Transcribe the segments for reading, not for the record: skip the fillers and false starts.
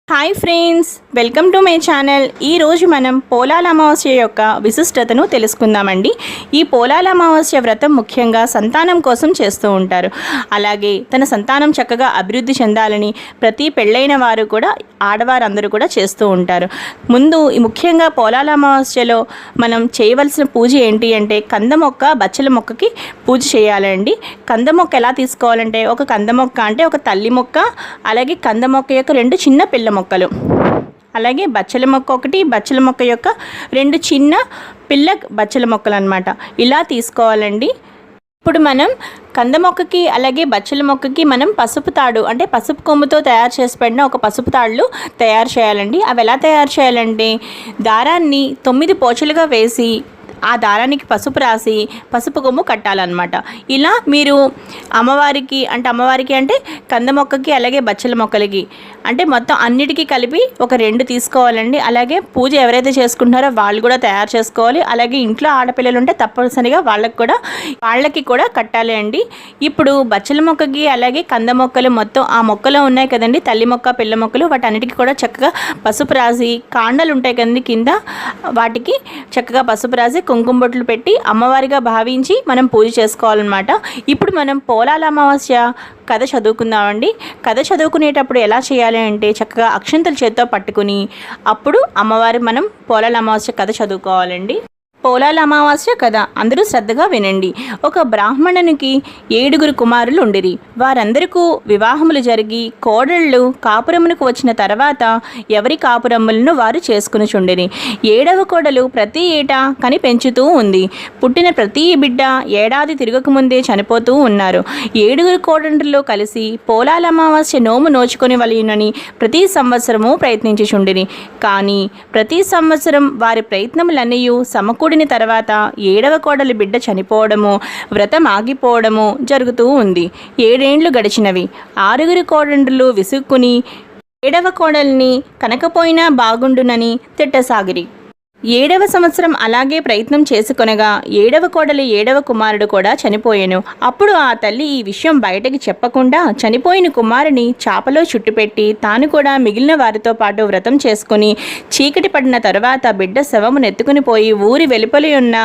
Hi friends, welcome to my channel. ఈరోజు మనం పోలాల అమావాస్య యొక్క విశిష్టతను తెలుసుకుందామండి. ఈ పోలాల అమావాస్య వ్రతం ముఖ్యంగా సంతానం కోసం చేస్తూ ఉంటారు. అలాగే తన సంతానం చక్కగా అభివృద్ధి చెందాలని ప్రతి పెళ్ళైన వారు కూడా, ఆడవారందరూ కూడా చేస్తూ ఉంటారు. ముందు ముఖ్యంగా పోలాల అమావాస్యలో మనం చేయవలసిన పూజ ఏంటి అంటే కంద మొక్క, బచ్చల మొక్కకి పూజ చేయాలండి. కంద మొక్క ఎలా తీసుకోవాలంటే ఒక కంద మొక్క అంటే ఒక తల్లి మొక్క, అలాగే కంద మొక్క యొక్క రెండు చిన్న పిల్ల మొక్కలు, అలాగే బచ్చల మొక్క ఒకటి, బచ్చల మొక్క యొక్క రెండు చిన్న పిల్ల బచ్చల మొక్కలు అన్నమాట. ఇలా తీసుకోవాలండి. ఇప్పుడు మనం కంద మొక్కకి అలాగే బచ్చల మొక్కకి మనం పసుపు తాడు అంటే పసుపు కొమ్ముతో తయారు చేసి పెట్టిన ఒక పసుపు తాళ్ళు తయారు చేయాలండి. అవి ఎలా తయారు చేయాలంటే దారాన్ని 9 పోచలుగా వేసి ఆ దారానికి పసుపు రాసి పసుపు కొమ్ము కట్టాలన్నమాట. ఇలా మీరు అమ్మవారికి అంటే కంద మొక్కకి అలాగే బచ్చల మొక్కలకి అంటే మొత్తం అన్నిటికీ కలిపి ఒక 2 తీసుకోవాలండి. అలాగే పూజ ఎవరైతే చేసుకుంటారో వాళ్ళు కూడా తయారు చేసుకోవాలి. అలాగే ఇంట్లో ఆడపిల్లలు ఉంటే తప్పనిసరిగా వాళ్ళకి కూడా కట్టాలి అండి. ఇప్పుడు బచ్చల మొక్కకి అలాగే కంద మొక్కలు మొత్తం ఆ మొక్కలో ఉన్నాయి కదండి, తల్లి మొక్క పిల్ల మొక్కలు, వాటన్నిటికీ కూడా చక్కగా పసుపు రాసి, కాండలు ఉంటాయి కదండి కింద, వాటికి చక్కగా పసుపు రాసి కుంకుమ బొట్లు పెట్టి అమ్మవారిగా భావించి మనం పూజ చేసుకోవాలన్నమాట. ఇప్పుడు మనం పోలాల అమావాస్య కథ చదువుకుందామండి. కథ చదువుకునేటప్పుడు ఎలా చేయాలి అంటే చక్కగా అక్షంతలు చేత్తో పట్టుకుని అప్పుడు అమ్మవారి మనం పోలాల అమావాస్య కథ చదువుకోవాలండి. పోలాల అమావాస్య కథ అందరూ శ్రద్ధగా వినండి. ఒక బ్రాహ్మణునికి 7 కుమారులు ఉండిరి. వారందరికీ వివాహములు జరిగి కోడళ్ళు కాపురమునకు వచ్చిన తర్వాత ఎవరి కాపురములను వారు చేసుకునిచుండిరి. 7వ కోడలు ప్రతి ఏటా కని పెంచుతూ ఉంది. పుట్టిన ప్రతి బిడ్డ ఏడాది తిరగకముందే చనిపోతూ ఉన్నారు. 7 కోడండ్రులు కలిసి పోలాల అమావాస్య నోము నోచుకొని వలయునని ప్రతి సంవత్సరము ప్రయత్నించుచుండిరి. కానీ ప్రతి సంవత్సరం వారి ప్రయత్నములన్నీ సమకూడిన తర్వాత 7వ కోడలి బిడ్డ చనిపోవడము, వ్రతం ఆగిపోవడము జరుగుతూ ఉంది. 7 ఏండ్లు గడిచినవి. 6 కోడండ్రులు విసుక్కుని 7వ కోడల్ని కనకపోయినా బాగుండునని తిట్టసాగిరి. 7వ సంవత్సరం అలాగే ప్రయత్నం చేసుకొనగా 7వ కోడలి 7వ కుమారుడు కూడా చనిపోయాను. అప్పుడు ఆ తల్లి ఈ విషయం బయటకి చెప్పకుండా చనిపోయిన కుమారుని చాపలో చుట్టుపెట్టి తాను కూడా మిగిలిన వారితో పాటు వ్రతం చేసుకుని చీకటి పడిన తర్వాత బిడ్డ శవమును ఎత్తుకుని పోయి ఊరి వెలుపలి ఉన్న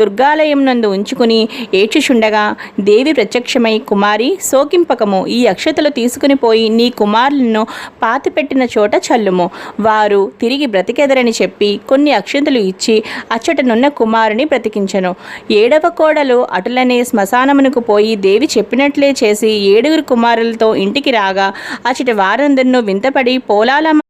దుర్గాలయం నందు ఉంచుకుని ఏడ్చుచుండగా దేవి ప్రత్యక్షమై, కుమారి శోకింపకము, ఈ అక్షతలు తీసుకుని పోయి నీ కుమారులను పాతిపెట్టిన చోట చల్లుము, వారు తిరిగి బ్రతికెదరని చెప్పి కొన్ని అక్షతలు ఇచ్చి అచ్చటనున్న కుమారుని బ్రతికించెను. 7వ కోడలు అటులనే శ్మశానమునకు పోయి దేవి చెప్పినట్లే చేసి 7 కుమారులతో ఇంటికి రాగా అచ్చటి వారందరినూ వింతపడి పోలాల